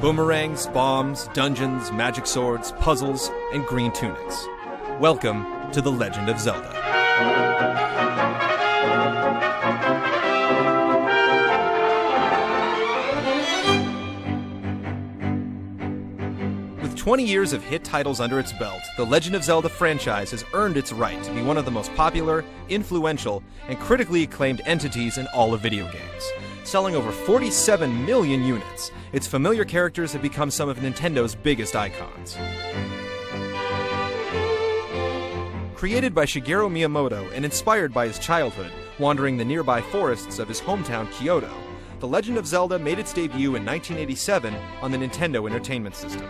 Boomerangs, bombs, dungeons, magic swords, puzzles, and green tunics. Welcome to The Legend of Zelda. With 20 years of hit titles under its belt, the Legend of Zelda franchise has earned its right to be one of the most popular, influential, and critically acclaimed entities in all of video games. Selling over 47 million units, its familiar characters have become some of Nintendo's biggest icons. Created by Shigeru Miyamoto and inspired by his childhood, wandering the nearby forests of his hometown Kyoto, The Legend of Zelda made its debut in 1987 on the Nintendo Entertainment System.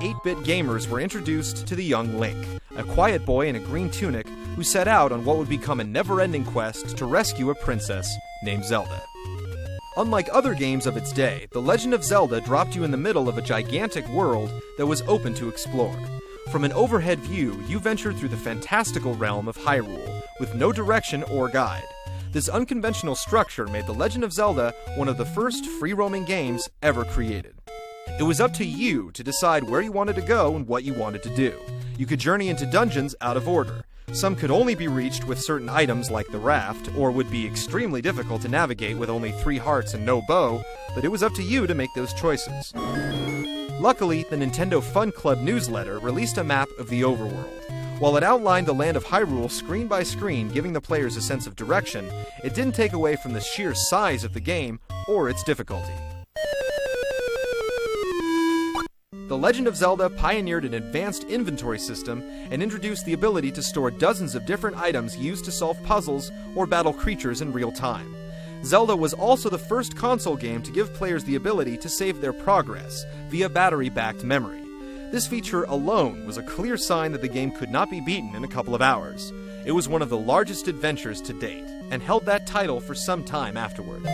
8-bit gamers were introduced to the young Link, a quiet boy in a green tunic who set out on what would become a never-ending quest to rescue a princess named Zelda. Unlike other games of its day, The Legend of Zelda dropped you in the middle of a gigantic world that was open to explore. From an overhead view, you ventured through the fantastical realm of Hyrule, with no direction or guide. This unconventional structure made The Legend of Zelda one of the first free-roaming games ever created. It was up to you to decide where you wanted to go and what you wanted to do. You could journey into dungeons out of order. Some could only be reached with certain items like the raft, or would be extremely difficult to navigate with only 3 hearts and no bow, but it was up to you to make those choices. Luckily, the Nintendo Fun Club newsletter released a map of the overworld. While it outlined the land of Hyrule screen by screen, giving the players a sense of direction, it didn't take away from the sheer size of the game or its difficulty. The Legend of Zelda pioneered an advanced inventory system and introduced the ability to store dozens of different items used to solve puzzles or battle creatures in real time. Zelda was also the first console game to give players the ability to save their progress via battery-backed memory. This feature alone was a clear sign that the game could not be beaten in a couple of hours. It was one of the largest adventures to date, and held that title for some time afterward.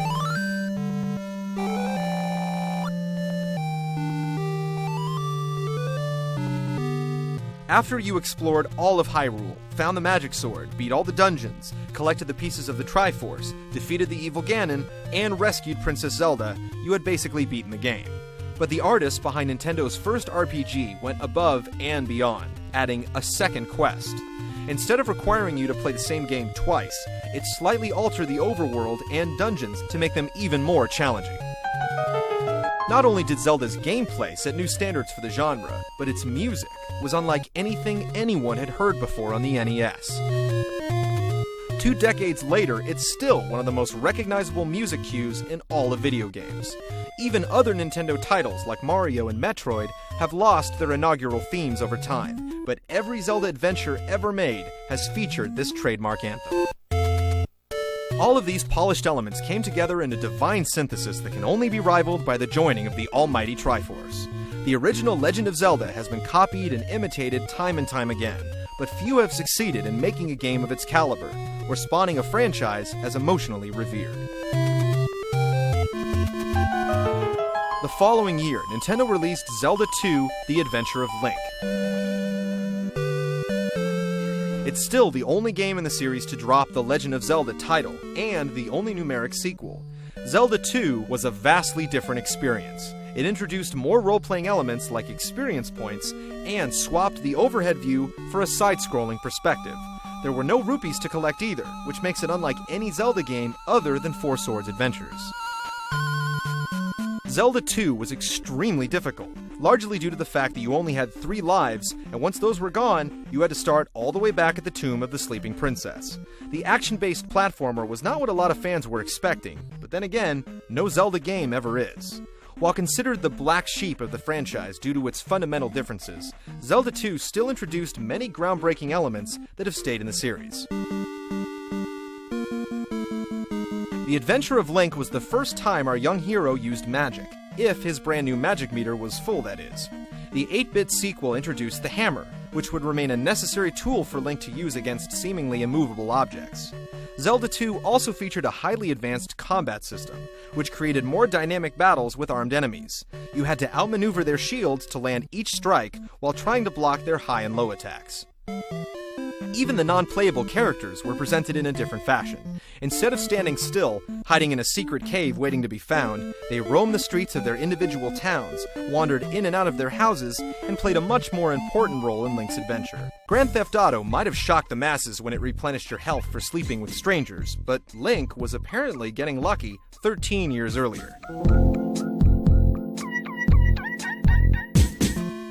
After you explored all of Hyrule, found the magic sword, beat all the dungeons, collected the pieces of the Triforce, defeated the evil Ganon, and rescued Princess Zelda, you had basically beaten the game. But the artists behind Nintendo's first RPG went above and beyond, adding a second quest. Instead of requiring you to play the same game twice, it slightly altered the overworld and dungeons to make them even more challenging. Not only did Zelda's gameplay set new standards for the genre, but its music was unlike anything anyone had heard before on the NES. 2 decades later, it's still one of the most recognizable music cues in all of video games. Even other Nintendo titles like Mario and Metroid have lost their inaugural themes over time, but every Zelda adventure ever made has featured this trademark anthem. All of these polished elements came together in a divine synthesis that can only be rivaled by the joining of the almighty Triforce. The original Legend of Zelda has been copied and imitated time and time again, but few have succeeded in making a game of its caliber, or spawning a franchise as emotionally revered. The following year, Nintendo released Zelda 2: The Adventure of Link. It's still the only game in the series to drop the Legend of Zelda title, and the only numeric sequel. Zelda 2 was a vastly different experience. It introduced more role-playing elements like experience points, and swapped the overhead view for a side-scrolling perspective. There were no rupees to collect either, which makes it unlike any Zelda game other than Four Swords Adventures. Zelda 2 was extremely difficult, largely due to the fact that you only had 3 lives, and once those were gone, you had to start all the way back at the tomb of the sleeping princess. The action-based platformer was not what a lot of fans were expecting, but then again, no Zelda game ever is. While considered the black sheep of the franchise due to its fundamental differences, Zelda 2 still introduced many groundbreaking elements that have stayed in the series. The Adventure of Link was the first time our young hero used magic, if his brand new magic meter was full, that is. The 8-bit sequel introduced the hammer, which would remain a necessary tool for Link to use against seemingly immovable objects. Zelda 2 also featured a highly advanced combat system, which created more dynamic battles with armed enemies. You had to outmaneuver their shields to land each strike while trying to block their high and low attacks. Even the non-playable characters were presented in a different fashion. Instead of standing still, hiding in a secret cave waiting to be found, they roamed the streets of their individual towns, wandered in and out of their houses, and played a much more important role in Link's adventure. Grand Theft Auto might have shocked the masses when it replenished your health for sleeping with strangers, but Link was apparently getting lucky 13 years earlier.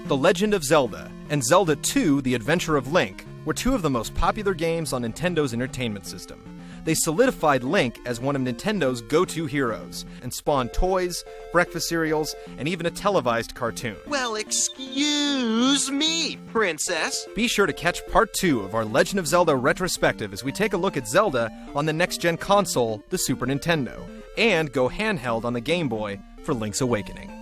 The Legend of Zelda and Zelda 2: The Adventure of Link were two of the most popular games on Nintendo's entertainment system. They solidified Link as one of Nintendo's go-to heroes, and spawned toys, breakfast cereals, and even a televised cartoon. Well, excuse me, princess. Be sure to catch part 2 of our Legend of Zelda retrospective as we take a look at Zelda on the next-gen console, the Super Nintendo, and go handheld on the Game Boy for Link's Awakening.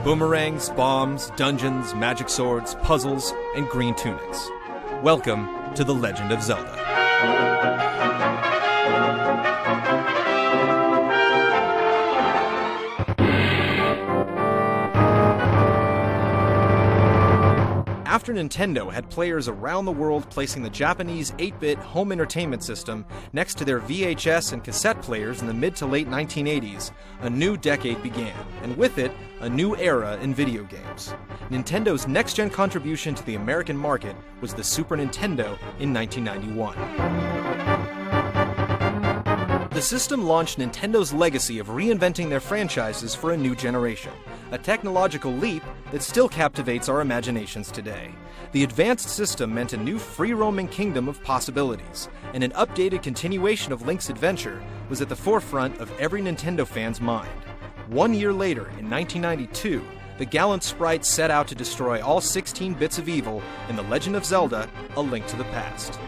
Boomerangs, bombs, dungeons, magic swords, puzzles, and green tunics. Welcome to The Legend of Zelda. After Nintendo had players around the world placing the Japanese 8-bit home entertainment system next to their VHS and cassette players in the mid to late 1980s, a new decade began, and with it, a new era in video games. Nintendo's next-gen contribution to the American market was the Super Nintendo in 1991. The system launched Nintendo's legacy of reinventing their franchises for a new generation, a technological leap that still captivates our imaginations today. The advanced system meant a new free-roaming kingdom of possibilities, and an updated continuation of Link's adventure was at the forefront of every Nintendo fan's mind. 1 year later, in 1992, the gallant sprite set out to destroy all 16 bits of evil in The Legend of Zelda: A Link to the Past.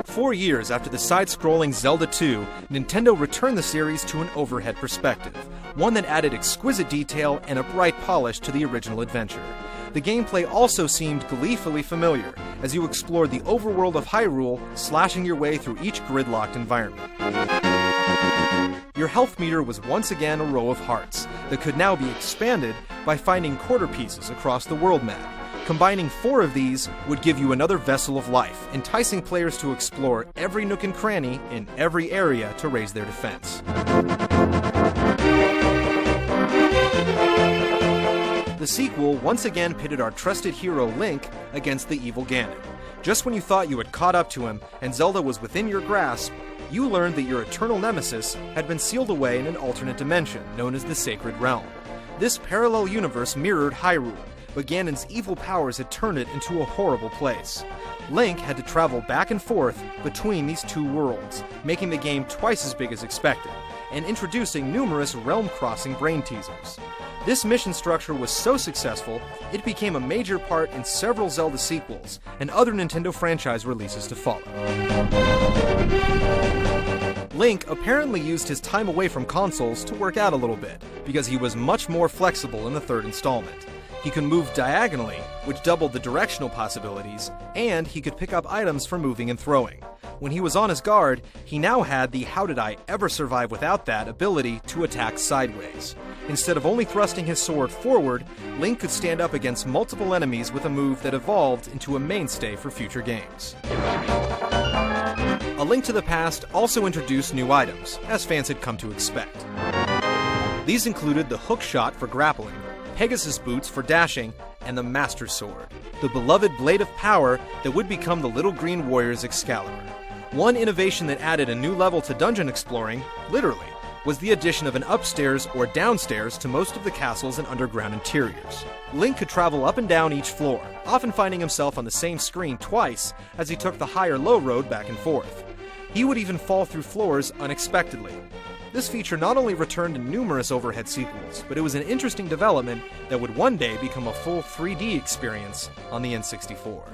4 years after the side-scrolling Zelda 2, Nintendo returned the series to an overhead perspective, one that added exquisite detail and a bright polish to the original adventure. The gameplay also seemed gleefully familiar, as you explored the overworld of Hyrule, slashing your way through each gridlocked environment. Your health meter was once again a row of hearts that could now be expanded by finding quarter pieces across the world map. Combining 4 of these would give you another vessel of life, enticing players to explore every nook and cranny in every area to raise their defense. The sequel once again pitted our trusted hero Link against the evil Ganon. Just when you thought you had caught up to him and Zelda was within your grasp, you learned that your eternal nemesis had been sealed away in an alternate dimension known as the Sacred Realm. This parallel universe mirrored Hyrule, but Ganon's evil powers had turned it into a horrible place. Link had to travel back and forth between these two worlds, making the game twice as big as expected, and introducing numerous realm-crossing brain teasers. This mission structure was so successful, it became a major part in several Zelda sequels and other Nintendo franchise releases to follow. Link apparently used his time away from consoles to work out a little bit, because he was much more flexible in the third installment. He could move diagonally, which doubled the directional possibilities, and he could pick up items for moving and throwing. When he was on his guard, he now had the "how did I ever survive without that" ability to attack sideways. Instead of only thrusting his sword forward, Link could stand up against multiple enemies with a move that evolved into a mainstay for future games. A Link to the Past also introduced new items, as fans had come to expect. These included the hook shot for grappling, Pegasus boots for dashing, and the Master Sword, the beloved blade of power that would become the Little Green Warrior's Excalibur. One innovation that added a new level to dungeon exploring, literally, was the addition of an upstairs or downstairs to most of the castles and underground interiors. Link could travel up and down each floor, often finding himself on the same screen twice as he took the high or low road back and forth. He would even fall through floors unexpectedly. This feature not only returned in numerous overhead sequels, but it was an interesting development that would one day become a full 3D experience on the N64.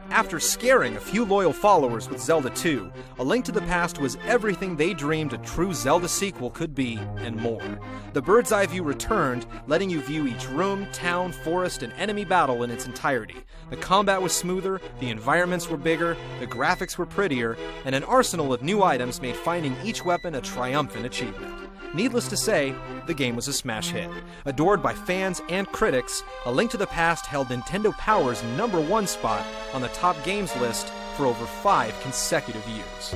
After scaring a few loyal followers with Zelda 2, A Link to the Past was everything they dreamed a true Zelda sequel could be, and more. The bird's eye view returned, letting you view each room, town, forest, and enemy battle in its entirety. The combat was smoother, the environments were bigger, the graphics were prettier, and an arsenal of new items made finding each weapon a triumphant achievement. Needless to say, the game was a smash hit. Adored by fans and critics, A Link to the Past held Nintendo Power's #1 spot on the top games list for over 5 consecutive years.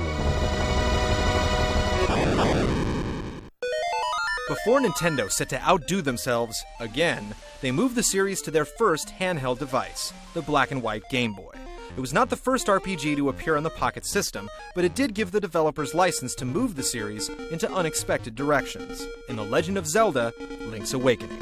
Before Nintendo set to outdo themselves again, they moved the series to their first handheld device, the black and white Game Boy. It was not the first RPG to appear on the Pocket System, but it did give the developers license to move the series into unexpected directions in The Legend of Zelda: Link's Awakening.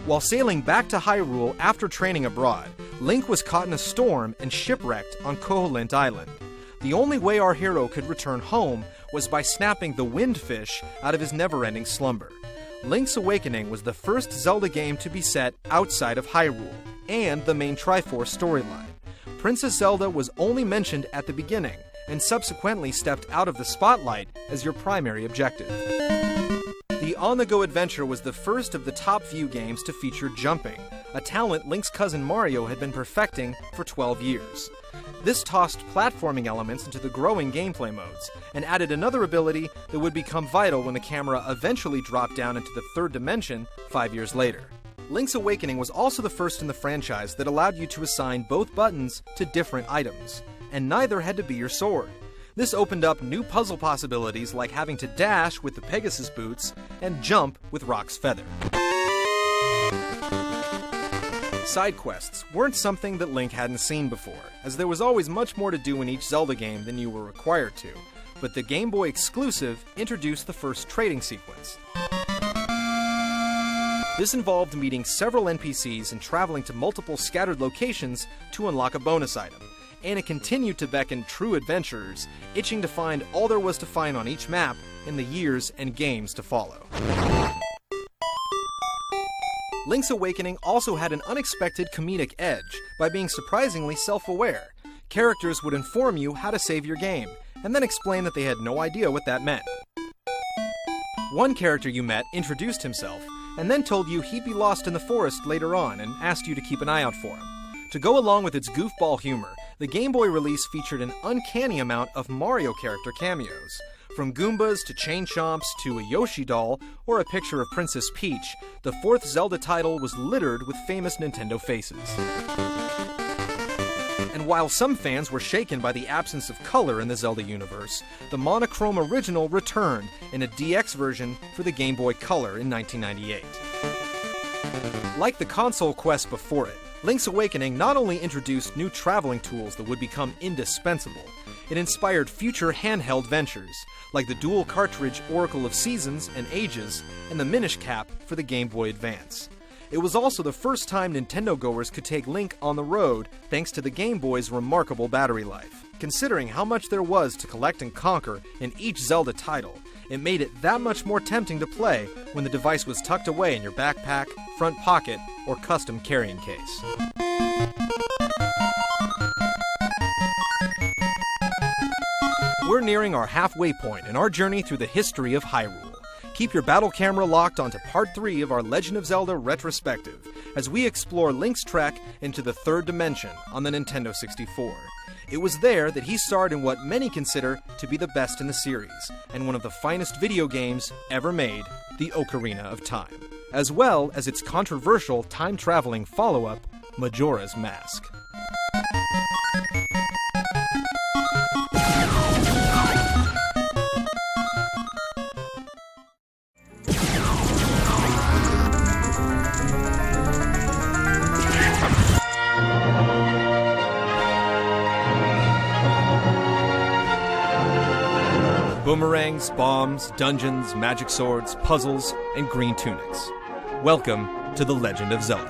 While sailing back to Hyrule after training abroad, Link was caught in a storm and shipwrecked on Koholint Island. The only way our hero could return home was by snapping the Wind Fish out of his never-ending slumber. Link's Awakening was the first Zelda game to be set outside of Hyrule, and the main Triforce storyline. Princess Zelda was only mentioned at the beginning, and subsequently stepped out of the spotlight as your primary objective. The on-the-go adventure was the first of the top view games to feature jumping, a talent Link's cousin Mario had been perfecting for 12 years. This tossed platforming elements into the growing gameplay modes, and added another ability that would become vital when the camera eventually dropped down into the third dimension 5 years later. Link's Awakening was also the first in the franchise that allowed you to assign both buttons to different items, and neither had to be your sword. This opened up new puzzle possibilities like having to dash with the Pegasus boots and jump with Rock's feather. Side quests weren't something that Link hadn't seen before, as there was always much more to do in each Zelda game than you were required to, but the Game Boy exclusive introduced the first trading sequence. This involved meeting several NPCs and traveling to multiple scattered locations to unlock a bonus item, and it continued to beckon true adventurers, itching to find all there was to find on each map in the years and games to follow. Link's Awakening also had an unexpected comedic edge by being surprisingly self-aware. Characters would inform you how to save your game, and then explain that they had no idea what that meant. One character you met introduced himself, and then told you he'd be lost in the forest later on and asked you to keep an eye out for him. To go along with its goofball humor, the Game Boy release featured an uncanny amount of Mario character cameos. From Goombas to Chain Chomps to a Yoshi doll or a picture of Princess Peach, the fourth Zelda title was littered with famous Nintendo faces. And while some fans were shaken by the absence of color in the Zelda universe, the monochrome original returned in a DX version for the Game Boy Color in 1998. Like the console quest before it, Link's Awakening not only introduced new traveling tools that would become indispensable, it inspired future handheld ventures, like the dual cartridge Oracle of Seasons and Ages and the Minish Cap for the Game Boy Advance. It was also the first time Nintendo goers could take Link on the road thanks to the Game Boy's remarkable battery life. Considering how much there was to collect and conquer in each Zelda title, it made it that much more tempting to play when the device was tucked away in your backpack, front pocket, or custom carrying case. We're nearing our halfway point in our journey through the history of Hyrule. Keep your battle camera locked onto Part 3 of our Legend of Zelda Retrospective as we explore Link's trek into the third dimension on the Nintendo 64. It was there that he starred in what many consider to be the best in the series, and one of the finest video games ever made, the Ocarina of Time, as well as its controversial time-traveling follow-up, Majora's Mask. boomerangs, bombs, dungeons, magic swords, puzzles, and green tunics. Welcome to The Legend of Zelda.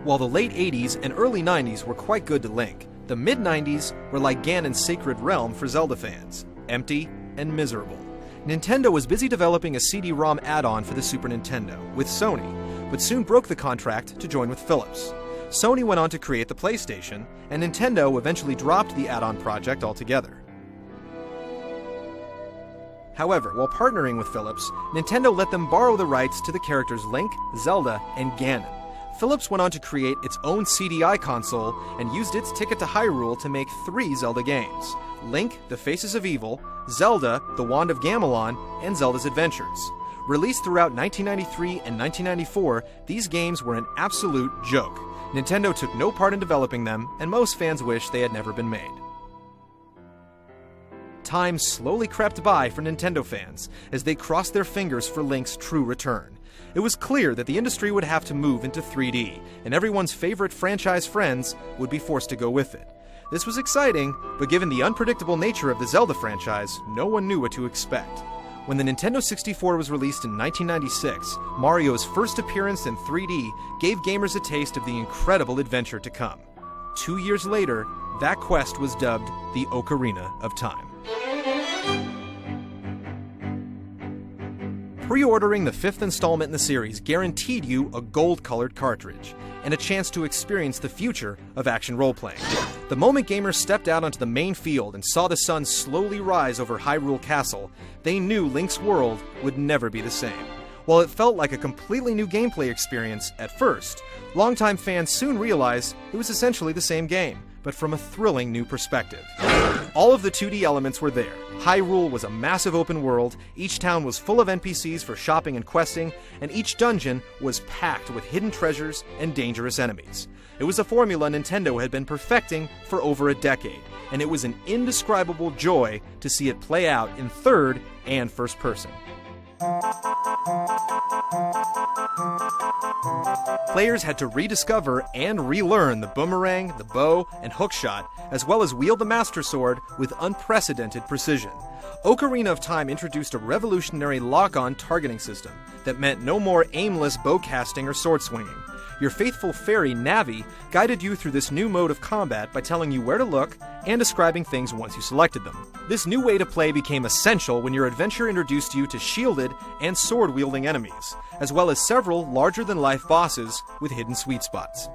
While the late 80s and early 90s were quite good to Link, the mid-90s were like Ganon's Sacred Realm for Zelda fans, empty and miserable. Nintendo was busy developing a CD-ROM add-on for the Super Nintendo with Sony, but soon broke the contract to join with Philips. Sony went on to create the PlayStation, and Nintendo eventually dropped the add-on project altogether. However, while partnering with Philips, Nintendo let them borrow the rights to the characters Link, Zelda, and Ganon. Philips went on to create its own CDI console and used its ticket to Hyrule to make 3 Zelda games: Link, The Faces of Evil, Zelda, The Wand of Gamelon, and Zelda's Adventures. Released throughout 1993 and 1994, these games were an absolute joke. Nintendo took no part in developing them, and most fans wish they had never been made. Time slowly crept by for Nintendo fans as they crossed their fingers for Link's true return. It was clear that the industry would have to move into 3D, and everyone's favorite franchise friends would be forced to go with it. This was exciting, but given the unpredictable nature of the Zelda franchise, no one knew what to expect. When the Nintendo 64 was released in 1996, Mario's first appearance in 3D gave gamers a taste of the incredible adventure to come. 2 years later, that quest was dubbed the Ocarina of Time. Pre-ordering the 5th installment in the series guaranteed you a gold-colored cartridge, and a chance to experience the future of action role-playing. The moment gamers stepped out onto the main field and saw the sun slowly rise over Hyrule Castle, they knew Link's world would never be the same. While it felt like a completely new gameplay experience at first, longtime fans soon realized it was essentially the same game, but from a thrilling new perspective. All of the 2D elements were there. Hyrule was a massive open world, each town was full of NPCs for shopping and questing, and each dungeon was packed with hidden treasures and dangerous enemies. It was a formula Nintendo had been perfecting for over a decade, and it was an indescribable joy to see it play out in third and first person. Players had to rediscover and relearn the boomerang, the bow, and hookshot, as well as wield the Master Sword with unprecedented precision. Ocarina of Time introduced a revolutionary lock-on targeting system that meant no more aimless bow casting or sword swinging. Your faithful fairy, Navi, guided you through this new mode of combat by telling you where to look and describing things once you selected them. This new way to play became essential when your adventure introduced you to shielded and sword-wielding enemies, as well as several larger-than-life bosses with hidden sweet spots.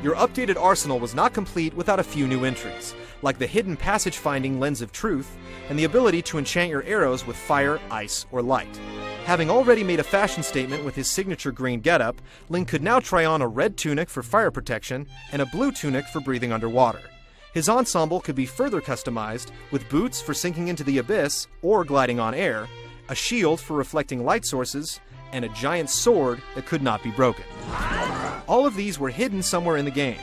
Your updated arsenal was not complete without a few new entries, like the hidden passage-finding Lens of Truth and the ability to enchant your arrows with fire, ice, or light. Having already made a fashion statement with his signature green getup, Link could now try on a red tunic for fire protection and a blue tunic for breathing underwater. His ensemble could be further customized with boots for sinking into the abyss or gliding on air, a shield for reflecting light sources, and a giant sword that could not be broken. All of these were hidden somewhere in the game.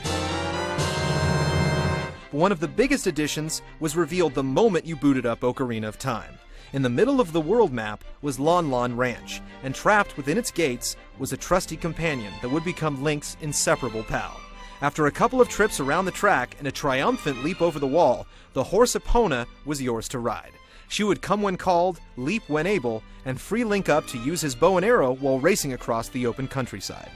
But one of the biggest additions was revealed the moment you booted up Ocarina of Time. In the middle of the world map was Lon Lon Ranch, and trapped within its gates was a trusty companion that would become Link's inseparable pal. After a couple of trips around the track and a triumphant leap over the wall, the horse Epona was yours to ride. She would come when called, leap when able, and free Link up to use his bow and arrow while racing across the open countryside.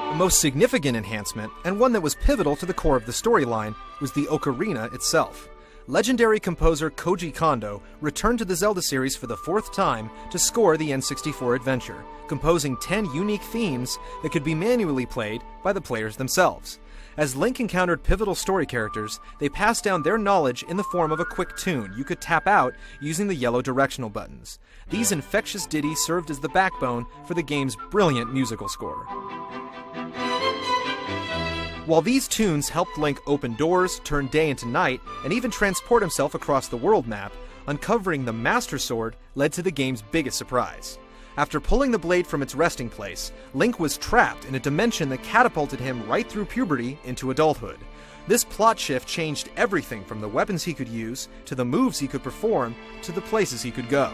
The most significant enhancement, and one that was pivotal to the core of the storyline, was the ocarina itself. Legendary composer Koji Kondo returned to the Zelda series for the 4th time to score the N64 adventure, composing 10 unique themes that could be manually played by the players themselves. As Link encountered pivotal story characters, they passed down their knowledge in the form of a quick tune you could tap out using the yellow directional buttons. These infectious ditties served as the backbone for the game's brilliant musical score. While these tunes helped Link open doors, turn day into night, and even transport himself across the world map, uncovering the Master Sword led to the game's biggest surprise. After pulling the blade from its resting place, Link was trapped in a dimension that catapulted him right through puberty into adulthood. This plot shift changed everything from the weapons he could use, to the moves he could perform, to the places he could go.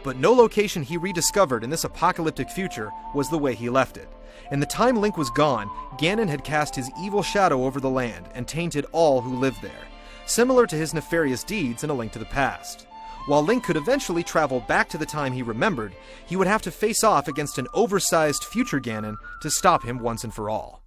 But no location he rediscovered in this apocalyptic future was the way he left it. In the time Link was gone, Ganon had cast his evil shadow over the land and tainted all who lived there, similar to his nefarious deeds in A Link to the Past. While Link could eventually travel back to the time he remembered, he would have to face off against an oversized future Ganon to stop him once and for all.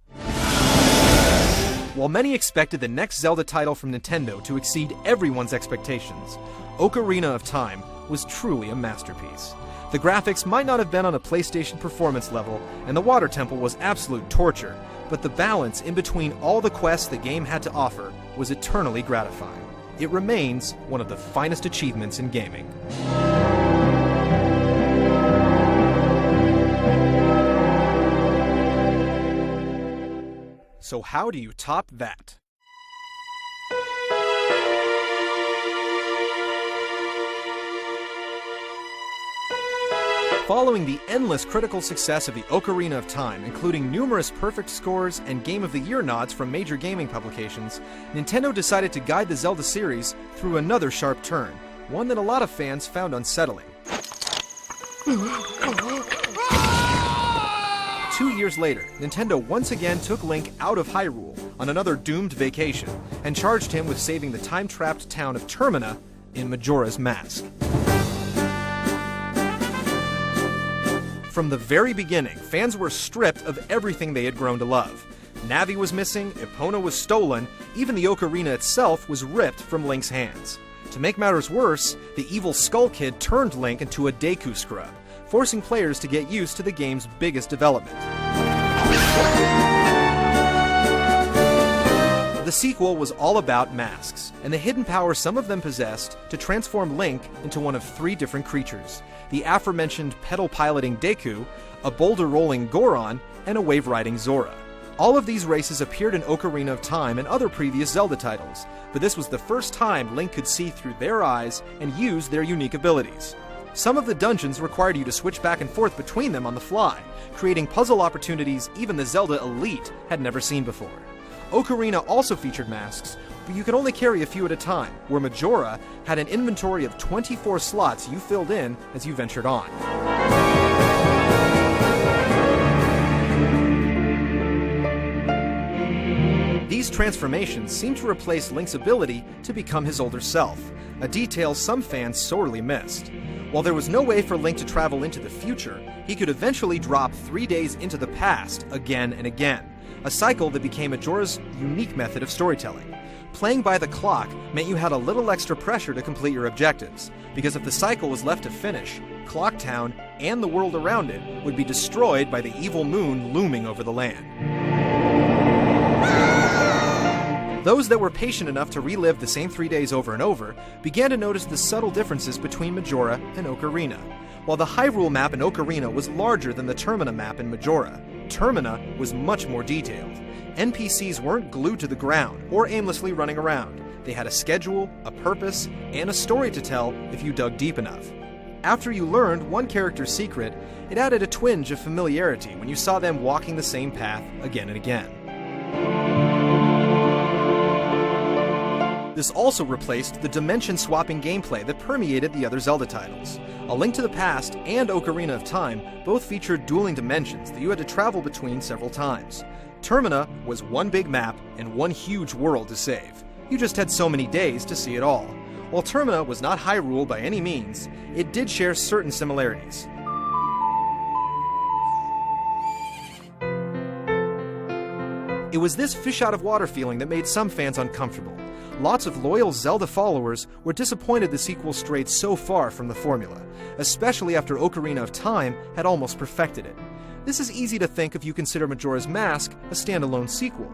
While many expected the next Zelda title from Nintendo to exceed everyone's expectations, Ocarina of Time was truly a masterpiece. The graphics might not have been on a PlayStation performance level, and the water temple was absolute torture, but the balance in between all the quests the game had to offer was eternally gratifying. It remains one of the finest achievements in gaming. So how do you top that? Following the endless critical success of the Ocarina of Time, including numerous perfect scores and Game of the Year nods from major gaming publications, Nintendo decided to guide the Zelda series through another sharp turn, one that a lot of fans found unsettling. 2 years later, Nintendo once again took Link out of Hyrule on another doomed vacation, and charged him with saving the time-trapped town of Termina in Majora's Mask. From the very beginning, fans were stripped of everything they had grown to love. Navi was missing, Epona was stolen, even the Ocarina itself was ripped from Link's hands. To make matters worse, the evil Skull Kid turned Link into a Deku scrub, forcing players to get used to the game's biggest development. The sequel was all about masks, and the hidden power some of them possessed to transform Link into one of 3 different creatures: the aforementioned pedal-piloting Deku, a boulder-rolling Goron, and a wave-riding Zora. All of these races appeared in Ocarina of Time and other previous Zelda titles, but this was the first time Link could see through their eyes and use their unique abilities. Some of the dungeons required you to switch back and forth between them on the fly, creating puzzle opportunities even the Zelda Elite had never seen before. Ocarina also featured masks, but you could only carry a few at a time, where Majora had an inventory of 24 slots you filled in as you ventured on. These transformations seem to replace Link's ability to become his older self, a detail some fans sorely missed. While there was no way for Link to travel into the future, he could eventually drop 3 days into the past again and again, a cycle that became Majora's unique method of storytelling. Playing by the clock meant you had a little extra pressure to complete your objectives, because if the cycle was left to finish, Clock Town and the world around it would be destroyed by the evil moon looming over the land. Those that were patient enough to relive the same 3 days over and over began to notice the subtle differences between Majora and Ocarina. While the Hyrule map in Ocarina was larger than the Termina map in Majora, Termina was much more detailed. NPCs weren't glued to the ground or aimlessly running around. They had a schedule, a purpose, and a story to tell if you dug deep enough. After you learned one character's secret, it added a twinge of familiarity when you saw them walking the same path again and again. This also replaced the dimension-swapping gameplay that permeated the other Zelda titles. A Link to the Past and Ocarina of Time both featured dueling dimensions that you had to travel between several times. Termina was one big map and one huge world to save. You just had so many days to see it all. While Termina was not Hyrule by any means, it did share certain similarities. It was this fish-out-of-water feeling that made some fans uncomfortable. Lots of loyal Zelda followers were disappointed the sequel strayed so far from the formula, especially after Ocarina of Time had almost perfected it. This is easy to think if you consider Majora's Mask a standalone sequel.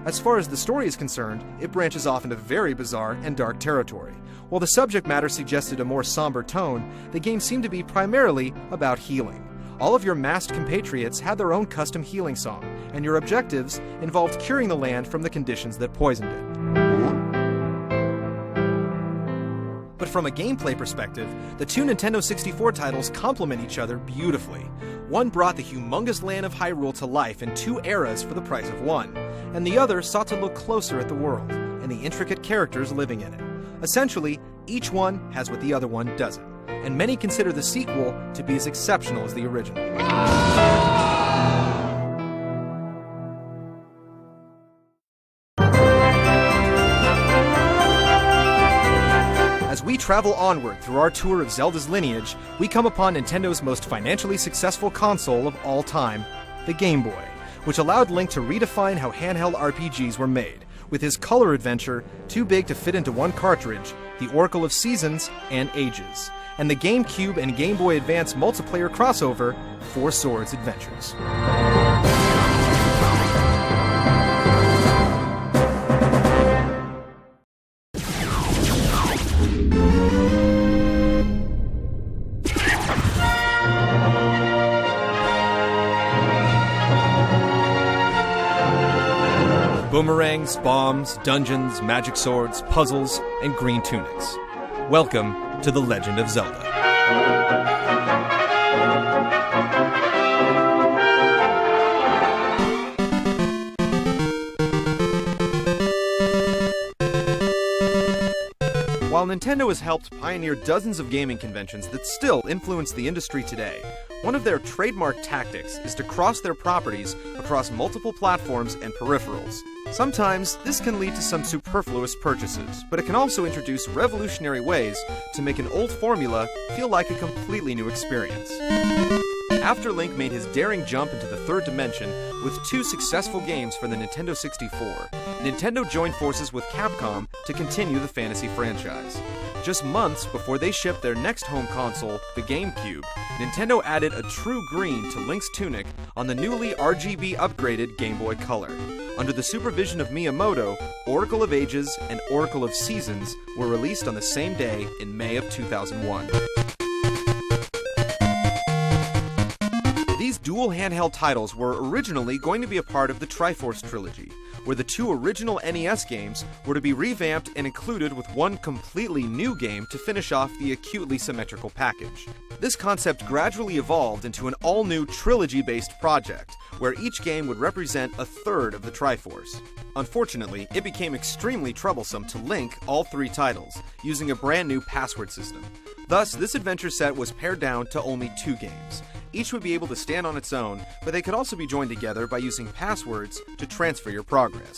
As far as the story is concerned, it branches off into very bizarre and dark territory. While the subject matter suggested a more somber tone, the game seemed to be primarily about healing. All of your masked compatriots had their own custom healing song, and your objectives involved curing the land from the conditions that poisoned it. But from a gameplay perspective, the two Nintendo 64 titles complement each other beautifully. One brought the humongous land of Hyrule to life in two eras for the price of one, and the other sought to look closer at the world and the intricate characters living in it. Essentially, each one has what the other one doesn't, and many consider the sequel to be as exceptional as the original. As we travel onward through our tour of Zelda's lineage, we come upon Nintendo's most financially successful console of all time, the Game Boy, which allowed Link to redefine how handheld RPGs were made, with his color adventure too big to fit into one cartridge, the Oracle of Seasons and Ages, and the GameCube and Game Boy Advance multiplayer crossover, Four Swords Adventures. Boomerangs, bombs, dungeons, magic swords, puzzles, and green tunics. Welcome to The Legend of Zelda. While Nintendo has helped pioneer dozens of gaming conventions that still influence the industry today, one of their trademark tactics is to cross their properties across multiple platforms and peripherals. Sometimes, this can lead to some superfluous purchases, but it can also introduce revolutionary ways to make an old formula feel like a completely new experience. After Link made his daring jump into the third dimension with two successful games for the Nintendo 64, Nintendo joined forces with Capcom to continue the fantasy franchise. Just months before they shipped their next home console, the GameCube, Nintendo added a true green to Link's tunic on the newly RGB upgraded Game Boy Color. Under the supervision of Miyamoto, Oracle of Ages and Oracle of Seasons were released on the same day in May of 2001. These dual handheld titles were originally going to be a part of the Triforce trilogy, where the two original NES games were to be revamped and included with one completely new game to finish off the acutely symmetrical package. This concept gradually evolved into an all-new trilogy-based project, where each game would represent a third of the Triforce. Unfortunately, it became extremely troublesome to link all three titles, using a brand new password system. Thus, this adventure set was pared down to only two games. Each would be able to stand on its own, but they could also be joined together by using passwords to transfer your progress.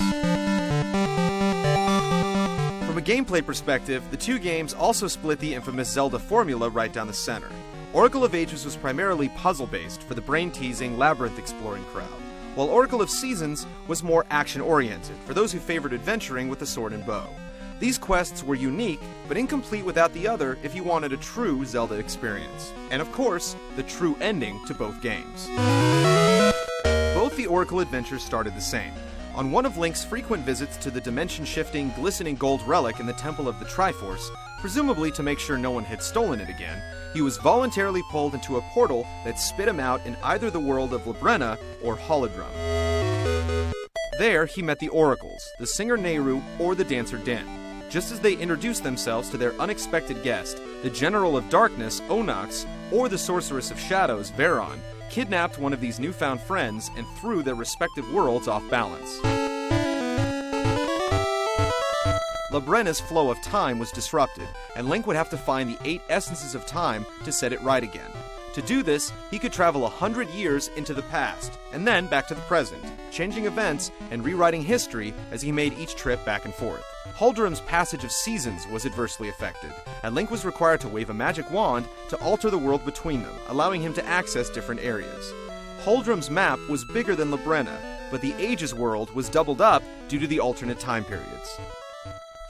From a gameplay perspective, the two games also split the infamous Zelda formula right down the center. Oracle of Ages was primarily puzzle-based for the brain-teasing, labyrinth-exploring crowd, while Oracle of Seasons was more action-oriented for those who favored adventuring with the sword and bow. These quests were unique, but incomplete without the other if you wanted a true Zelda experience. And of course, the true ending to both games. Both the Oracle adventures started the same. On one of Link's frequent visits to the dimension-shifting, glistening gold relic in the Temple of the Triforce, presumably to make sure no one had stolen it again, he was voluntarily pulled into a portal that spit him out in either the world of Labrena or Holodrum. There, he met the Oracles, the singer Nehru or the dancer Din. Just as they introduced themselves to their unexpected guest, the General of Darkness, Onox, or the Sorceress of Shadows, Veron, kidnapped one of these newfound friends and threw their respective worlds off balance. Labrena's flow of time was disrupted, and Link would have to find the 8 essences of time to set it right again. To do this, he could travel 100 years into the past, and then back to the present, changing events and rewriting history as he made each trip back and forth. Holdrum's passage of seasons was adversely affected, and Link was required to wave a magic wand to alter the world between them, allowing him to access different areas. Holdrum's map was bigger than Labrena, but the Ages world was doubled up due to the alternate time periods.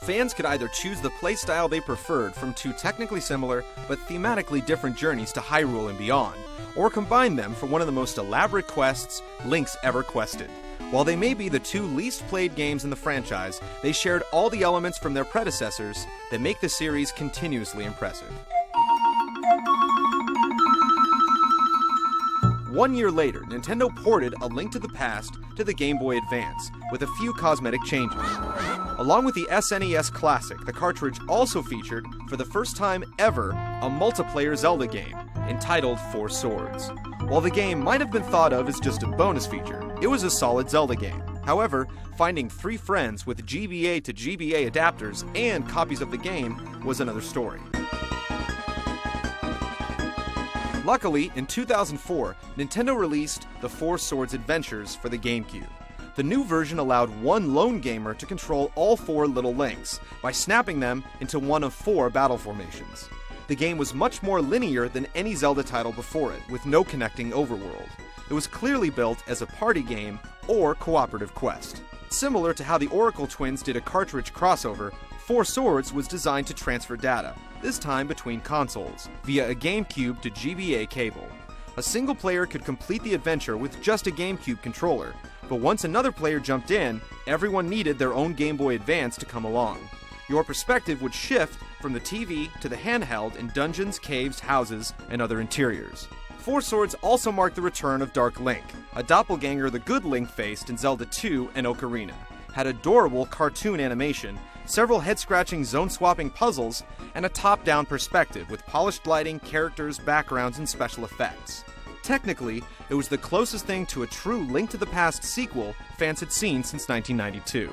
Fans could either choose the playstyle they preferred from two technically similar but thematically different journeys to Hyrule and beyond, or combine them for one of the most elaborate quests Link's ever quested. While they may be the two least played games in the franchise, they shared all the elements from their predecessors that make the series continuously impressive. 1 year later, Nintendo ported A Link to the Past to the Game Boy Advance, with a few cosmetic changes. Along with the SNES Classic, the cartridge also featured, for the first time ever, a multiplayer Zelda game, entitled Four Swords. While the game might have been thought of as just a bonus feature, it was a solid Zelda game. However, finding 3 friends with GBA to GBA adapters and copies of the game was another story. Luckily, in 2004, Nintendo released the Four Swords Adventures for the GameCube. The new version allowed one lone gamer to control all 4 little links by snapping them into one of 4 battle formations. The game was much more linear than any Zelda title before it, with no connecting overworld. It was clearly built as a party game or cooperative quest. Similar to how the Oracle twins did a cartridge crossover, Four Swords was designed to transfer data, this time between consoles, via a GameCube to GBA cable. A single player could complete the adventure with just a GameCube controller, but once another player jumped in, everyone needed their own Game Boy Advance to come along. Your perspective would shift from the TV to the handheld in dungeons, caves, houses, and other interiors. Four Swords also marked the return of Dark Link, a doppelganger the good Link faced in Zelda 2 and Ocarina, had adorable cartoon animation, several head-scratching zone-swapping puzzles, and a top-down perspective with polished lighting, characters, backgrounds, and special effects. Technically, it was the closest thing to a true Link to the Past sequel fans had seen since 1992.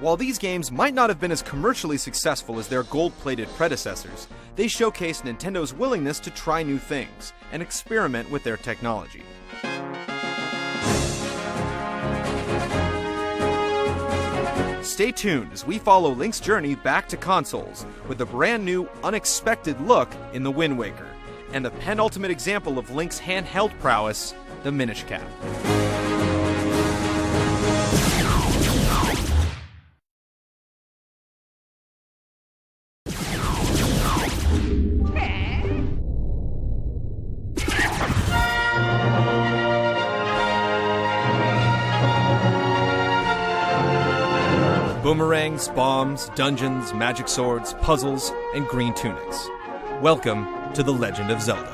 While these games might not have been as commercially successful as their gold-plated predecessors, they showcased Nintendo's willingness to try new things and experiment with their technology. Stay tuned as we follow Link's journey back to consoles with a brand new, unexpected look in the Wind Waker, and the penultimate example of Link's handheld prowess, the Minish Cap. Boomerangs, bombs, dungeons, magic swords, puzzles, and green tunics. Welcome to The Legend of Zelda.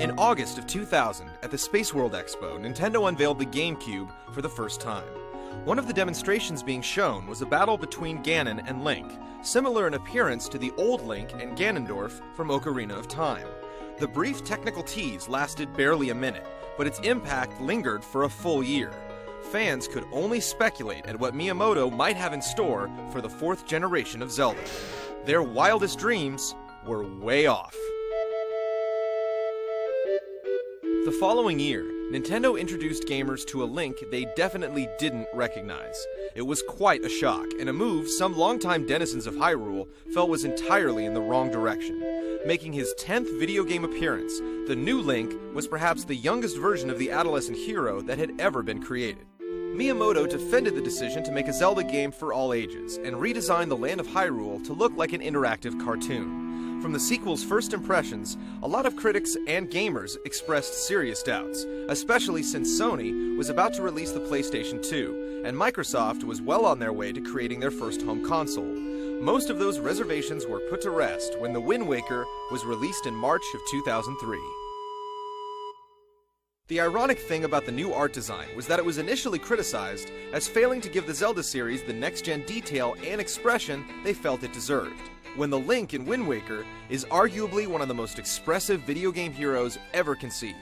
In August of 2000, at the Space World Expo, Nintendo unveiled the GameCube for the first time. One of the demonstrations being shown was a battle between Ganon and Link, similar in appearance to the old Link and Ganondorf from Ocarina of Time. The brief technical tease lasted barely a minute, but its impact lingered for a full year. Fans could only speculate at what Miyamoto might have in store for the 4th generation of Zelda. Their wildest dreams were way off. The following year, Nintendo introduced gamers to a Link they definitely didn't recognize. It was quite a shock, and a move some longtime denizens of Hyrule felt was entirely in the wrong direction. Making his 10th video game appearance, the new Link was perhaps the youngest version of the adolescent hero that had ever been created. Miyamoto defended the decision to make a Zelda game for all ages, and redesigned the land of Hyrule to look like an interactive cartoon. From the sequel's first impressions, a lot of critics and gamers expressed serious doubts, especially since Sony was about to release the PlayStation 2, and Microsoft was well on their way to creating their first home console. Most of those reservations were put to rest when The Wind Waker was released in March of 2003. The ironic thing about the new art design was that it was initially criticized as failing to give the Zelda series the next-gen detail and expression they felt it deserved, when the Link in Wind Waker is arguably one of the most expressive video game heroes ever conceived.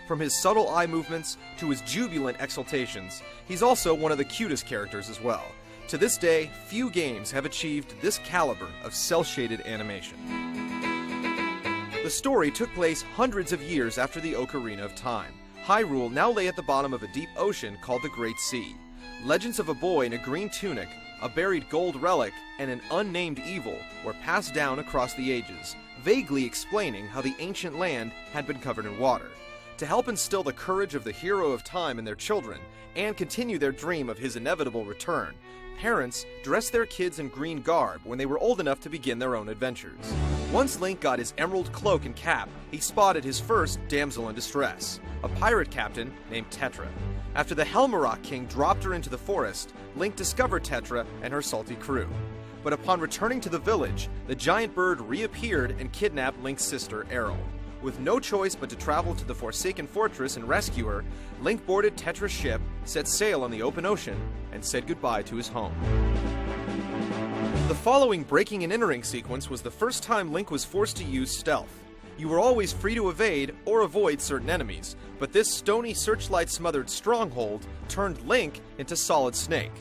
From his subtle eye movements to his jubilant exultations, he's also one of the cutest characters as well. To this day, few games have achieved this caliber of cel-shaded animation. The story took place hundreds of years after the Ocarina of Time. Hyrule now lay at the bottom of a deep ocean called the Great Sea. Legends of a boy in a green tunic, a buried gold relic, and an unnamed evil were passed down across the ages, vaguely explaining how the ancient land had been covered in water. To help instill the courage of the hero of time in their children, and continue their dream of his inevitable return, parents dressed their kids in green garb when they were old enough to begin their own adventures. Once Link got his emerald cloak and cap, he spotted his first damsel in distress, a pirate captain named Tetra. After the Helmarok King dropped her into the forest, Link discovered Tetra and her salty crew. But upon returning to the village, the giant bird reappeared and kidnapped Link's sister, Errol. With no choice but to travel to the Forsaken Fortress and rescue her, Link boarded Tetra's ship, set sail on the open ocean, and said goodbye to his home. The following breaking and entering sequence was the first time Link was forced to use stealth. You were always free to evade or avoid certain enemies, but this stony searchlight-smothered stronghold turned Link into Solid Snake,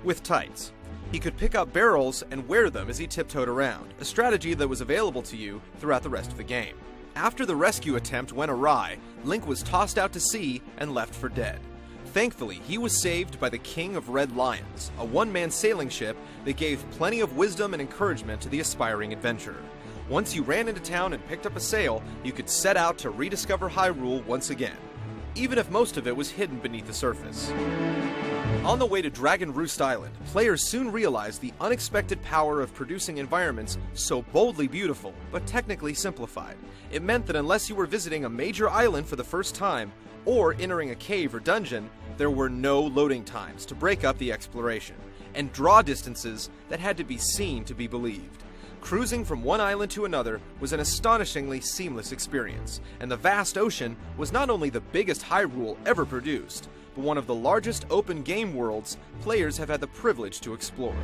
with tights. He could pick up barrels and wear them as he tiptoed around, a strategy that was available to you throughout the rest of the game. After the rescue attempt went awry, Link was tossed out to sea and left for dead. Thankfully, he was saved by the King of Red Lions, a one-man sailing ship that gave plenty of wisdom and encouragement to the aspiring adventurer. Once you ran into town and picked up a sail, you could set out to rediscover Hyrule once again, even if most of it was hidden beneath the surface. On the way to Dragon Roost Island, players soon realized the unexpected power of producing environments so boldly beautiful, but technically simplified. It meant that unless you were visiting a major island for the first time, or entering a cave or dungeon, there were no loading times to break up the exploration, and draw distances that had to be seen to be believed. Cruising from one island to another was an astonishingly seamless experience, and the vast ocean was not only the biggest Hyrule ever produced, but one of the largest open game worlds players have had the privilege to explore.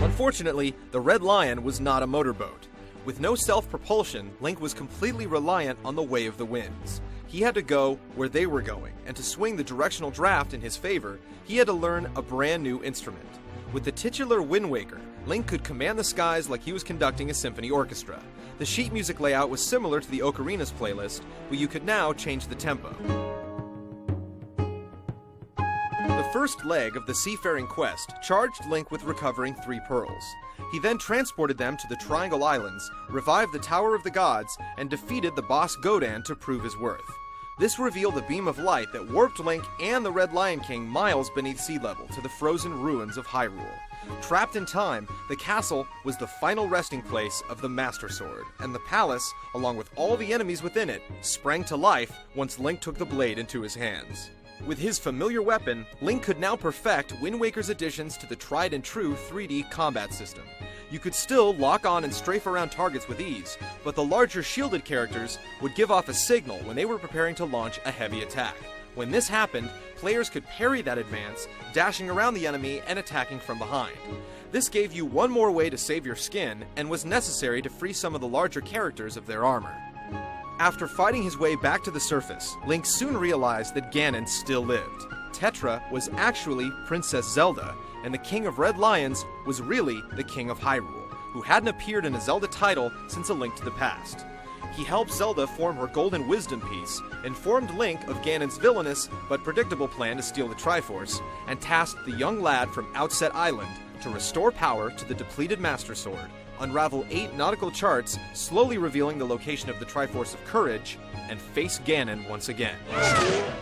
Unfortunately, the Red Lion was not a motorboat. With no self-propulsion, Link was completely reliant on the way of the winds. He had to go where they were going, and to swing the directional draft in his favor, he had to learn a brand new instrument. With the titular Wind Waker, Link could command the skies like he was conducting a symphony orchestra. The sheet music layout was similar to the Ocarina's playlist, but you could now change the tempo. The first leg of the Seafaring quest charged Link with recovering 3 pearls. He then transported them to the Triangle Islands, revived the Tower of the Gods, and defeated the boss Godan to prove his worth. This revealed a beam of light that warped Link and the Red Lion King miles beneath sea level to the frozen ruins of Hyrule. Trapped in time, the castle was the final resting place of the Master Sword, and the palace, along with all the enemies within it, sprang to life once Link took the blade into his hands. With his familiar weapon, Link could now perfect Wind Waker's additions to the tried and true 3D combat system. You could still lock on and strafe around targets with ease, but the larger shielded characters would give off a signal when they were preparing to launch a heavy attack. When this happened, players could parry that advance, dashing around the enemy and attacking from behind. This gave you one more way to save your skin, and was necessary to free some of the larger characters of their armor. After fighting his way back to the surface, Link soon realized that Ganon still lived. Tetra was actually Princess Zelda, and the King of Red Lions was really the King of Hyrule, who hadn't appeared in a Zelda title since A Link to the Past. He helped Zelda form her Golden Wisdom Piece, informed Link of Ganon's villainous but predictable plan to steal the Triforce, and tasked the young lad from Outset Island to restore power to the depleted Master Sword, unravel 8 nautical charts, slowly revealing the location of the Triforce of Courage, and face Ganon once again.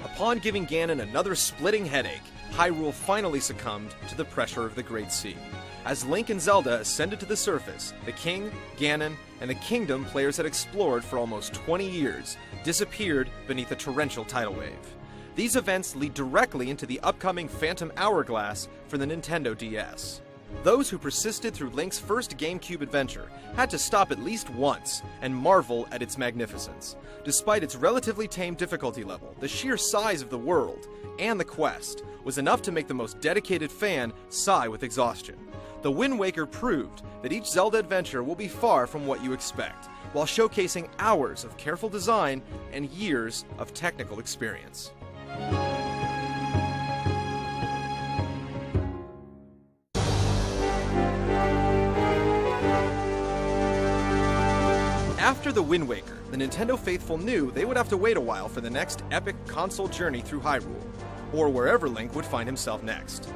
Upon giving Ganon another splitting headache, Hyrule finally succumbed to the pressure of the Great Sea. As Link and Zelda ascended to the surface, the King, Ganon, and the kingdom players had explored for almost 20 years disappeared beneath a torrential tidal wave. These events lead directly into the upcoming Phantom Hourglass for the Nintendo DS. Those who persisted through Link's first GameCube adventure had to stop at least once and marvel at its magnificence. Despite its relatively tame difficulty level, the sheer size of the world and the quest was enough to make the most dedicated fan sigh with exhaustion. The Wind Waker proved that each Zelda adventure will be far from what you expect, while showcasing hours of careful design and years of technical experience. After the Wind Waker, the Nintendo faithful knew they would have to wait a while for the next epic console journey through Hyrule, or wherever Link would find himself next.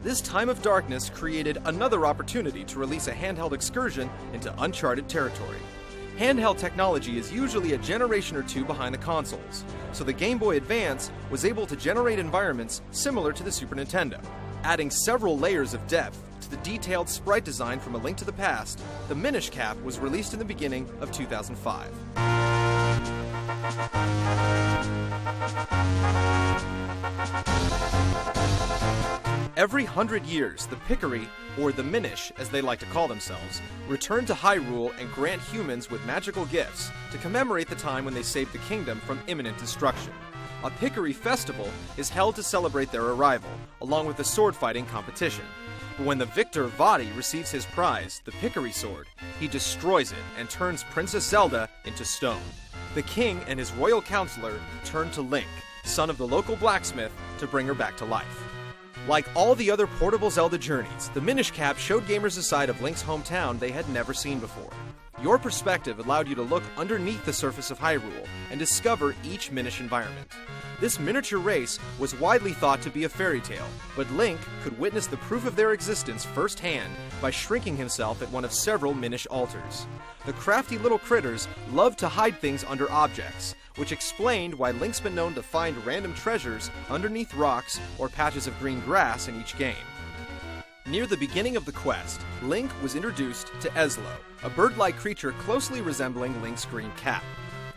This time of darkness created another opportunity to release a handheld excursion into uncharted territory. Handheld technology is usually a generation or two behind the consoles, so the Game Boy Advance was able to generate environments similar to the Super Nintendo, adding several layers of depth to the detailed sprite design from A Link to the Past, the Minish Cap was released in the beginning of 2005. Every 100 years, the Pickery, or the Minish as they like to call themselves, return to Hyrule and grant humans with magical gifts to commemorate the time when they saved the kingdom from imminent destruction. A Pickery festival is held to celebrate their arrival, along with a sword-fighting competition. But when the victor Vaati receives his prize, the Pickery sword, he destroys it and turns Princess Zelda into stone. The king and his royal counselor turn to Link, son of the local blacksmith, to bring her back to life. Like all the other portable Zelda journeys, the Minish Cap showed gamers a side of Link's hometown they had never seen before. Your perspective allowed you to look underneath the surface of Hyrule and discover each Minish environment. This miniature race was widely thought to be a fairy tale, but Link could witness the proof of their existence firsthand by shrinking himself at one of several Minish altars. The crafty little critters loved to hide things under objects, which explained why Link's been known to find random treasures underneath rocks or patches of green grass in each game. Near the beginning of the quest, Link was introduced to Ezlo, a bird-like creature closely resembling Link's green cap.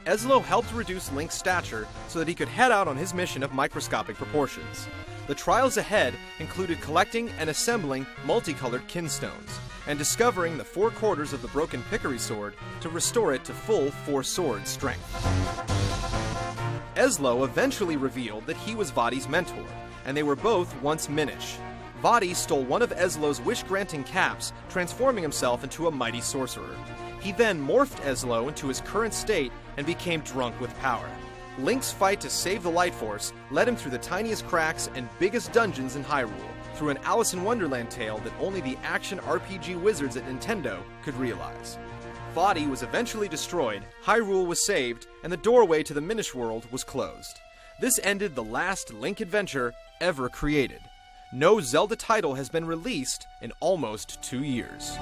Ezlo helped reduce Link's stature so that he could head out on his mission of microscopic proportions. The trials ahead included collecting and assembling multicolored kinstones, and discovering the 4 quarters of the broken Pickery sword to restore it to full 4-sword strength. Ezlo eventually revealed that he was Vaati's mentor, and they were both once Minish. Vaati stole one of Ezlo's wish-granting caps, transforming himself into a mighty sorcerer. He then morphed Ezlo into his current state and became drunk with power. Link's fight to save the Light Force led him through the tiniest cracks and biggest dungeons in Hyrule, through an Alice in Wonderland tale that only the action RPG wizards at Nintendo could realize. Vaati was eventually destroyed, Hyrule was saved, and the doorway to the Minish world was closed. This ended the last Link adventure ever created. No Zelda title has been released in almost 2 years.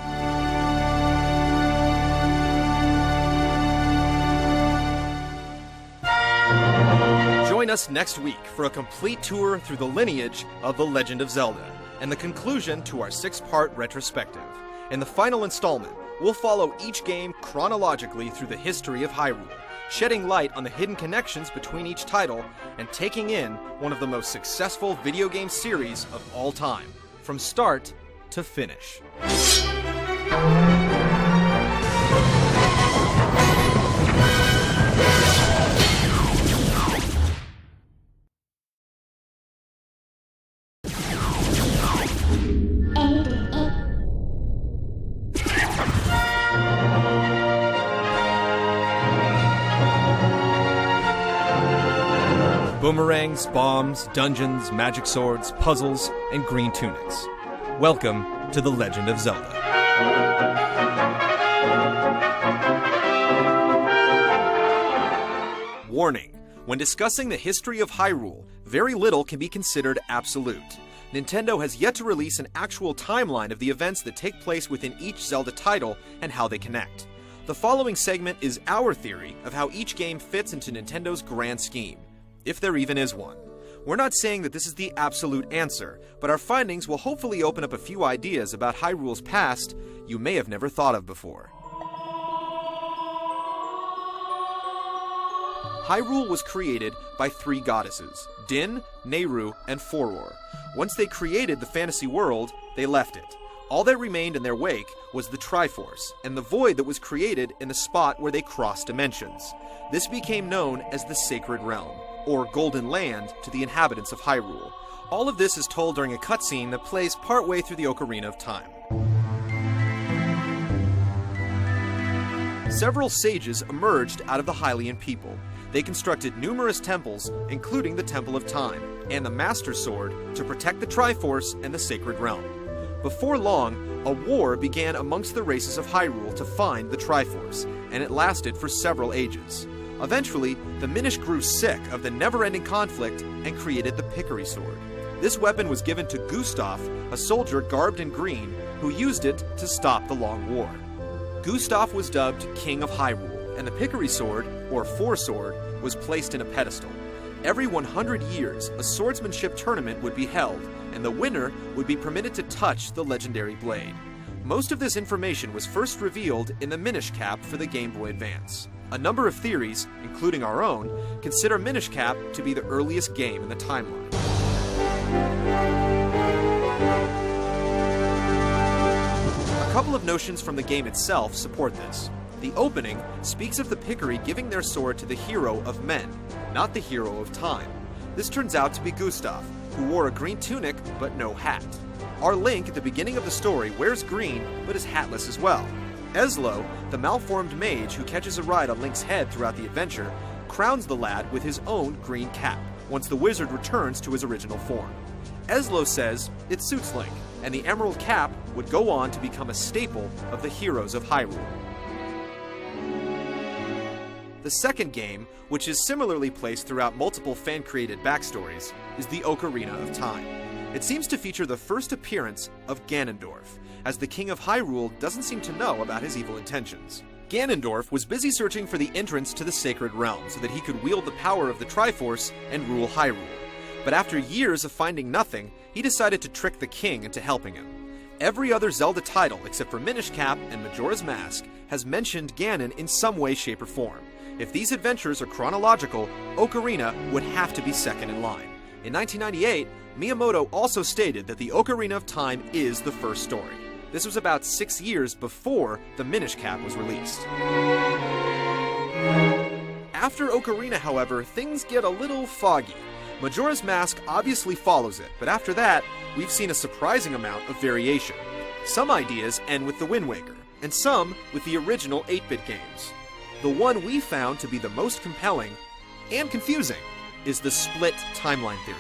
Join us next week for a complete tour through the lineage of The Legend of Zelda, and the conclusion to our 6-part retrospective. In the final installment, we'll follow each game chronologically through the history of Hyrule, shedding light on the hidden connections between each title, and taking in one of the most successful video game series of all time, from start to finish. Boomerangs, bombs, dungeons, magic swords, puzzles, and green tunics. Welcome to The Legend of Zelda. Warning: when discussing the history of Hyrule, very little can be considered absolute. Nintendo has yet to release an actual timeline of the events that take place within each Zelda title and how they connect. The following segment is our theory of how each game fits into Nintendo's grand scheme, if there even is one. We're not saying that this is the absolute answer, but our findings will hopefully open up a few ideas about Hyrule's past you may have never thought of before. Hyrule was created by 3 goddesses, Din, Nehru, and Foror. Once they created the fantasy world, they left it. All that remained in their wake was the Triforce, and the void that was created in the spot where they crossed dimensions. This became known as the Sacred Realm, or Golden Land, to the inhabitants of Hyrule. All of this is told during a cutscene that plays partway through the Ocarina of Time. Several sages emerged out of the Hylian people. They constructed numerous temples, including the Temple of Time, and the Master Sword, to protect the Triforce and the Sacred Realm. Before long, a war began amongst the races of Hyrule to find the Triforce, and it lasted for several ages. Eventually, the Minish grew sick of the never-ending conflict and created the Pickery sword. This weapon was given to Gustav, a soldier garbed in green, who used it to stop the Long War. Gustav was dubbed King of Hyrule, and the Pickery sword, or 4-sword, was placed in a pedestal. Every 100 years, a swordsmanship tournament would be held, and the winner would be permitted to touch the legendary blade. Most of this information was first revealed in the Minish Cap for the Game Boy Advance. A number of theories, including our own, consider Minish Cap to be the earliest game in the timeline. A couple of notions from the game itself support this. The opening speaks of the Pickery giving their sword to the hero of men, not the hero of time. This turns out to be Gustav, who wore a green tunic but no hat. Our Link at the beginning of the story wears green but is hatless as well. Eslo, the malformed mage who catches a ride on Link's head throughout the adventure, crowns the lad with his own green cap once the wizard returns to his original form. Eslo says it suits Link, and the emerald cap would go on to become a staple of the heroes of Hyrule. The second game, which is similarly placed throughout multiple fan-created backstories, is the Ocarina of Time. It seems to feature the first appearance of Ganondorf, as the King of Hyrule doesn't seem to know about his evil intentions. Ganondorf was busy searching for the entrance to the Sacred Realm so that he could wield the power of the Triforce and rule Hyrule. But after years of finding nothing, he decided to trick the king into helping him. Every other Zelda title, except for Minish Cap and Majora's Mask, has mentioned Ganon in some way, shape, or form. If these adventures are chronological, Ocarina would have to be second in line. In 1998, Miyamoto also stated that the Ocarina of Time is the first story. This was about 6 years before the Minish Cap was released. After Ocarina, however, things get a little foggy. Majora's Mask obviously follows it, but after that, we've seen a surprising amount of variation. Some ideas end with the Wind Waker, and some with the original 8-bit games. The one we found to be the most compelling and confusing is the split timeline theory.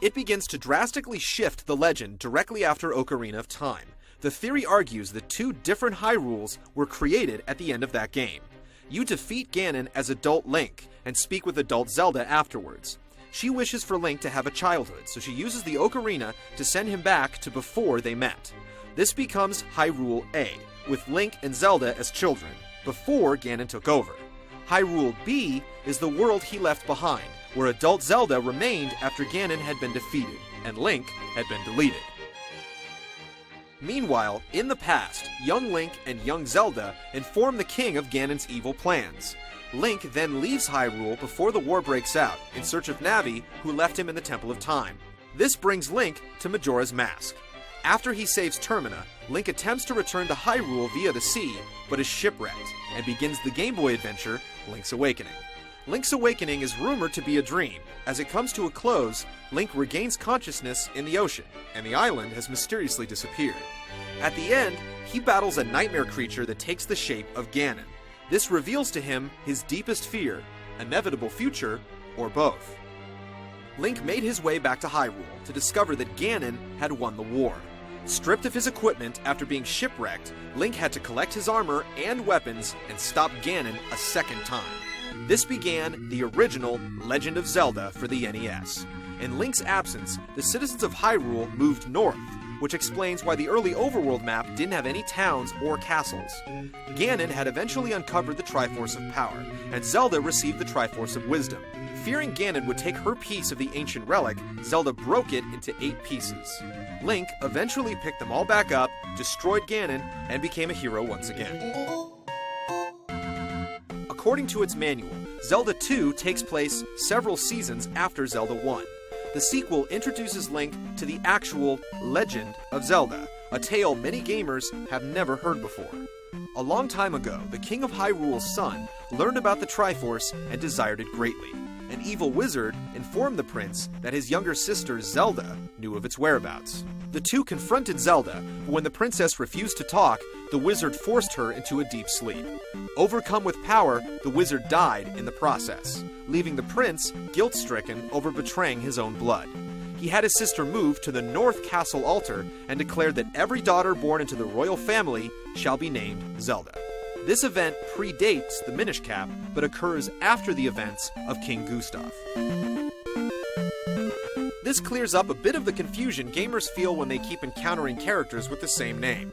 It begins to drastically shift the legend directly after Ocarina of Time. The theory argues that 2 different Hyrules were created at the end of that game. You defeat Ganon as adult Link and speak with adult Zelda afterwards. She wishes for Link to have a childhood, so she uses the Ocarina to send him back to before they met. This becomes Hyrule A, with Link and Zelda as children, before Ganon took over. Hyrule B is the world he left behind, where adult Zelda remained after Ganon had been defeated, and Link had been deleted. Meanwhile, in the past, young Link and young Zelda inform the king of Ganon's evil plans. Link then leaves Hyrule before the war breaks out, in search of Navi, who left him in the Temple of Time. This brings Link to Majora's Mask. After he saves Termina, Link attempts to return to Hyrule via the sea, but is shipwrecked, and begins the Game Boy adventure, Link's Awakening. Link's Awakening is rumored to be a dream. As it comes to a close, Link regains consciousness in the ocean, and the island has mysteriously disappeared. At the end, he battles a nightmare creature that takes the shape of Ganon. This reveals to him his deepest fear, inevitable future, or both. Link made his way back to Hyrule to discover that Ganon had won the war. Stripped of his equipment after being shipwrecked, Link had to collect his armor and weapons and stop Ganon a second time. This began the original Legend of Zelda for the NES. In Link's absence, the citizens of Hyrule moved north, which explains why the early overworld map didn't have any towns or castles. Ganon had eventually uncovered the Triforce of Power, and Zelda received the Triforce of Wisdom. Fearing Ganon would take her piece of the ancient relic, Zelda broke it into 8 pieces. Link eventually picked them all back up, destroyed Ganon, and became a hero once again. According to its manual, Zelda 2 takes place several seasons after Zelda 1. The sequel introduces Link to the actual Legend of Zelda, a tale many gamers have never heard before. A long time ago, the King of Hyrule's son learned about the Triforce and desired it greatly. An evil wizard informed the prince that his younger sister Zelda knew of its whereabouts. The two confronted Zelda, but when the princess refused to talk, the wizard forced her into a deep sleep. Overcome with power, the wizard died in the process, leaving the prince guilt-stricken over betraying his own blood. He had his sister moved to the North Castle altar and declared that every daughter born into the royal family shall be named Zelda. This event predates the Minish Cap, but occurs after the events of King Gustav. This clears up a bit of the confusion gamers feel when they keep encountering characters with the same name.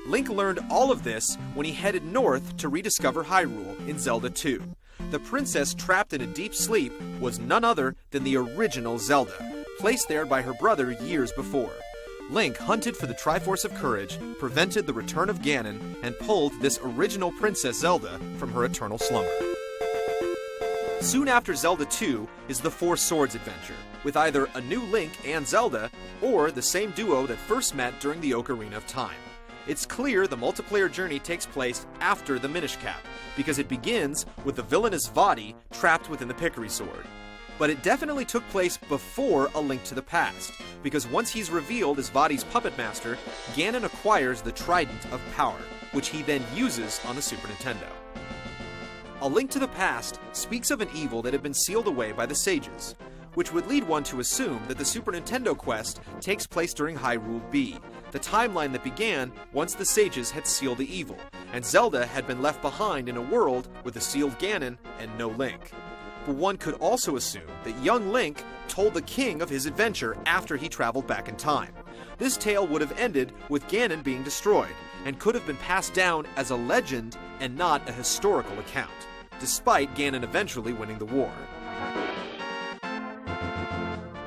Link learned all of this when he headed north to rediscover Hyrule in Zelda 2. The princess trapped in a deep sleep was none other than the original Zelda, placed there by her brother years before. Link hunted for the Triforce of Courage, prevented the return of Ganon, and pulled this original Princess Zelda from her eternal slumber. Soon after Zelda 2 is the Four Swords adventure, with either a new Link and Zelda, or the same duo that first met during the Ocarina of Time. It's clear the multiplayer journey takes place after the Minish Cap, because it begins with the villainous Vaati trapped within the Pickery Sword. But it definitely took place before A Link to the Past, because once he's revealed as Vaati's puppet master, Ganon acquires the Trident of Power, which he then uses on the Super Nintendo. A Link to the Past speaks of an evil that had been sealed away by the sages, which would lead one to assume that the Super Nintendo quest takes place during Hyrule B, the timeline that began once the sages had sealed the evil, and Zelda had been left behind in a world with a sealed Ganon and no Link. But one could also assume that young Link told the king of his adventure after he traveled back in time. This tale would have ended with Ganon being destroyed, and could have been passed down as a legend and not a historical account, despite Ganon eventually winning the war.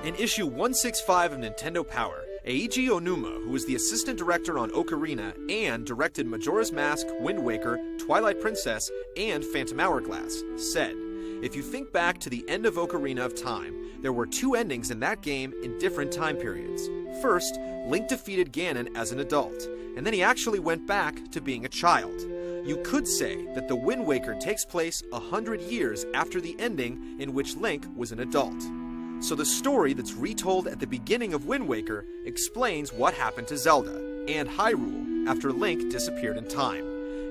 In issue 165 of Nintendo Power, Eiji Onuma, who was the assistant director on Ocarina and directed Majora's Mask, Wind Waker, Twilight Princess, and Phantom Hourglass, said, "If you think back to the end of Ocarina of Time, there were two endings in that game in different time periods. First, Link defeated Ganon as an adult, and then he actually went back to being a child. You could say that the Wind Waker takes place 100 years after the ending in which Link was an adult. So the story that's retold at the beginning of Wind Waker explains what happened to Zelda and Hyrule after Link disappeared in time.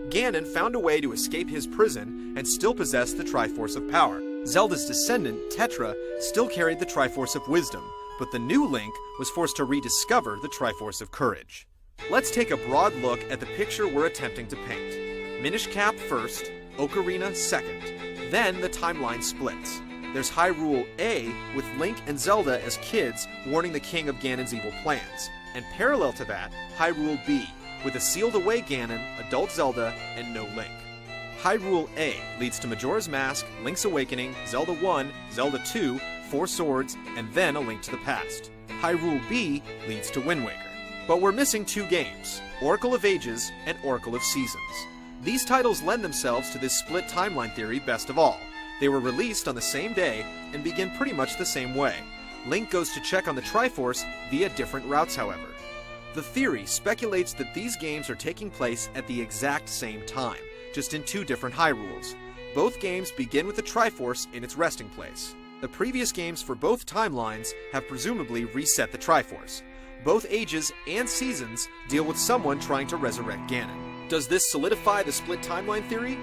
Ganon found a way to escape his prison and still possessed the Triforce of Power. Zelda's descendant, Tetra, still carried the Triforce of Wisdom, but the new Link was forced to rediscover the Triforce of Courage." Let's take a broad look at the picture we're attempting to paint. Minish Cap first, Ocarina second, then the timeline splits. There's Hyrule A, with Link and Zelda as kids warning the king of Ganon's evil plans. And parallel to that, Hyrule B, with a sealed-away Ganon, adult Zelda, and no Link. Hyrule A leads to Majora's Mask, Link's Awakening, Zelda 1, Zelda 2, Four Swords, and then A Link to the Past. Hyrule B leads to Wind Waker. But we're missing two games, Oracle of Ages and Oracle of Seasons. These titles lend themselves to this split timeline theory best of all. They were released on the same day and begin pretty much the same way. Link goes to check on the Triforce via different routes, however. The theory speculates that these games are taking place at the exact same time, just in two different Hyrules. Both games begin with the Triforce in its resting place. The previous games for both timelines have presumably reset the Triforce. Both Ages and Seasons deal with someone trying to resurrect Ganon. Does this solidify the split timeline theory?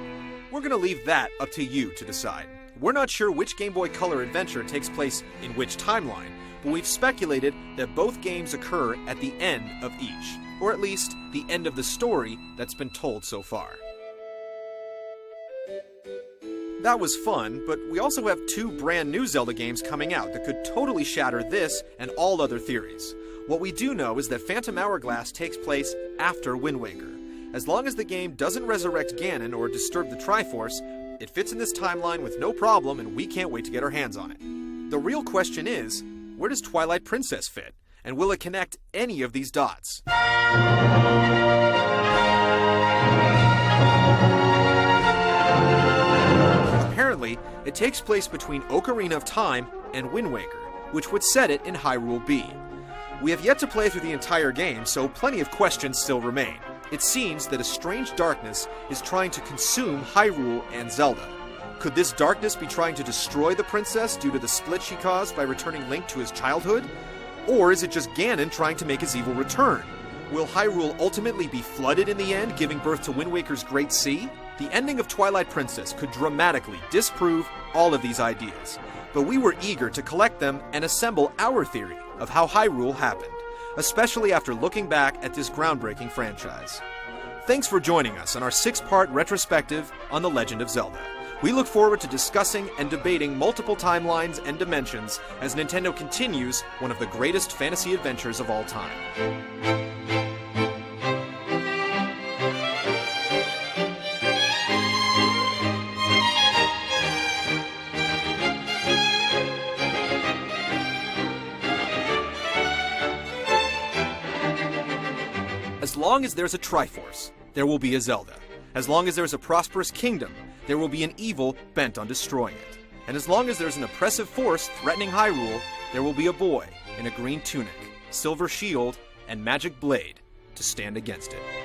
We're going to leave that up to you to decide. We're not sure which Game Boy Color adventure takes place in which timeline, but we've speculated that both games occur at the end of each, or at least the end of the story that's been told so far. That was fun, but we also have two brand new Zelda games coming out that could totally shatter this and all other theories. What we do know is that Phantom Hourglass takes place after Wind Waker. As long as the game doesn't resurrect Ganon or disturb the Triforce, it fits in this timeline with no problem, and we can't wait to get our hands on it. The real question is, where does Twilight Princess fit? And will it connect any of these dots? Apparently, it takes place between Ocarina of Time and Wind Waker, which would set it in Hyrule B. We have yet to play through the entire game, so plenty of questions still remain. It seems that a strange darkness is trying to consume Hyrule and Zelda. Could this darkness be trying to destroy the princess due to the split she caused by returning Link to his childhood? Or is it just Ganon trying to make his evil return? Will Hyrule ultimately be flooded in the end, giving birth to Wind Waker's Great Sea? The ending of Twilight Princess could dramatically disprove all of these ideas, but we were eager to collect them and assemble our theory of how Hyrule happened, especially after looking back at this groundbreaking franchise. Thanks for joining us on our 6-part retrospective on The Legend of Zelda. We look forward to discussing and debating multiple timelines and dimensions as Nintendo continues one of the greatest fantasy adventures of all time. long as there's a Triforce, there will be a Zelda. As long as there's a prosperous kingdom, there will be an evil bent on destroying it. And as long as there's an oppressive force threatening Hyrule, there will be a boy in a green tunic, silver shield, and magic blade to stand against it.